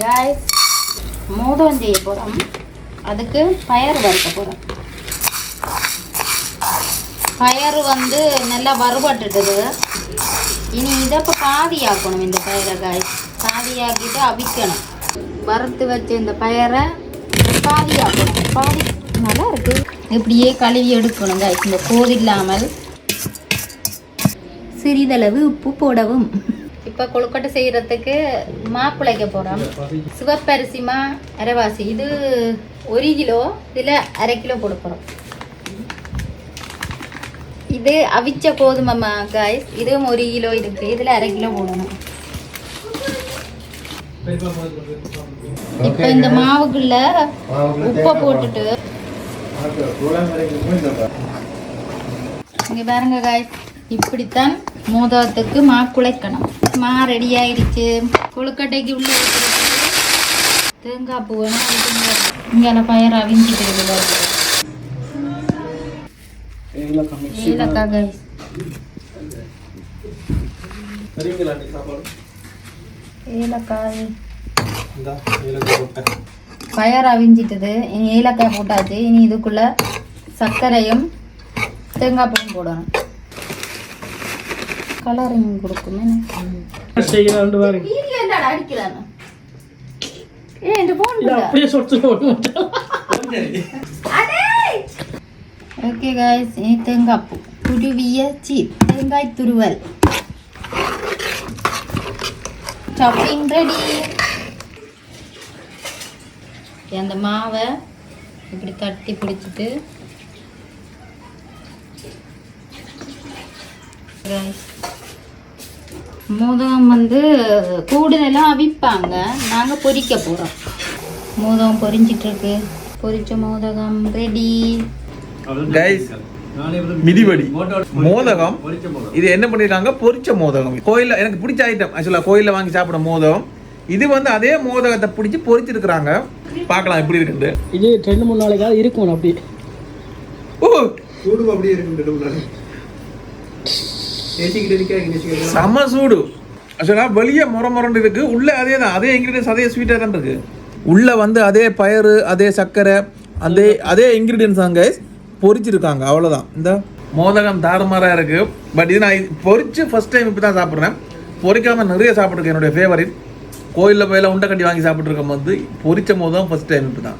Guys மோதம் செய்ய போகிறோம். அதுக்கு பயறு வறுக்க போகிறோம். பயறு வந்து நல்லா வறுபட்டுட்டுது. இனி இதை இப்போ பாதியாக்கணும். இந்த பயரை காய்ஸ் பாதியாக்கிட்டு அவிக்கணும். வறுத்து வச்ச இந்த பயரை பாதியாக்கணும். பாதி நல்லா இருக்குது. இப்படியே கழுவி எடுக்கணும் காய்ஸ். இந்த கோது இல்லாமல் சிறிதளவு உப்பு போடவும். இப்போ கொழுக்கட்டை செய்கிறதுக்கு மாப்பிளைக்க போகிறோம். சிவப்பரிசி மா அரைவாசி. இது 1 கிலோ. இதில் 1/2 கிலோ போட போகிறோம். இது அவிச்ச கோதுமை காய்ஸ். இதுவும் 1 கிலோ இருக்குது. இதில் 1/2 கிலோ போடணும். இப்போ இந்த மாவுக்குள்ள உப்பை போட்டுட்டு இங்கே பாருங்க காய்ஸ். இப்படித்தான் மோதகத்துக்கு மா குழைக்கணும். மா ரெடி ஆயிடுச்சு. கொழுக்கட்டைக்கு உள்ள தேங்காய் பூ வேணும். இங்கே பயர் அவிஞ்சிட்டு ஏலக்காய் காய்ஸ். ஏலக்காய் பயர் அவிஞ்சிட்டது. இனி ஏலக்காய் போட்டாச்சு. இனி இதுக்குள்ள சர்க்கரையும் தேங்காய் பூவும் போடணும். கலரிங் கொடுக்குமே. Okay guys. இனி தேங்காய் பூ துருவிய தேங்காய் துருவல் சாப்பிங் ரெடி. அந்த மாவை இப்படி தட்டி பிடிச்சிட்டு மோதகம் வந்து கூடுதலாக அவிப்பாங்க. நாங்கள் பொரிக்க போகிறோம். மோதகம் பொரிஞ்சிட்ருக்கு. பொரிச்ச மோதகம் ரெடி கைஸ். மிதிவடி மோதகம். இது என்ன பண்ணிருக்காங்க? பொரிச்ச மோதகம். கோயிலில் எனக்கு பிடிச்ச ஐட்டம். ஆக்சுவலாக கோயிலில் வாங்கி சாப்பிட மோதகம். இது வந்து அதே மோதகத்தை பிடிச்சி பொரிச்சிருக்கிறாங்க. பார்க்கலாம் எப்படி இருக்குது. இது 2-3 நாளைக்காவது இருக்கும். அப்படி சூடு அப்படியே இருக்கு. செம சூடு. ஆக்சுவலாக வெளியே முறமுறண்டு இருக்கு. உள்ள அதே தான். அதே இன்க்ரீடியன்ஸ் அதே ஸ்வீட்டாக தான் இருக்கு. உள்ள வந்து அதே பயறு அதே சர்க்கரை அதே இன்க்ரீடியன்ஸ் தான் கைஸ் பொரிச்சிருக்காங்க. அவ்வளோதான். இந்த மோதகம் தாறுமாறாக இருக்கு. பட் இது நான் பொரிச்சு ஃபர்ஸ்ட் டைம் இப்போ தான் சாப்பிட்றேன். பொரிக்காமல் நிறைய சாப்பிட்ருக்கேன். என்னுடைய ஃபேவரட். கோயிலில் போயில உண்டை கட்டி வாங்கி சாப்பிட்ருக்கும் போது பொரிச்ச மோதகம் ஃபர்ஸ்ட் டைம் இப்போ தான்.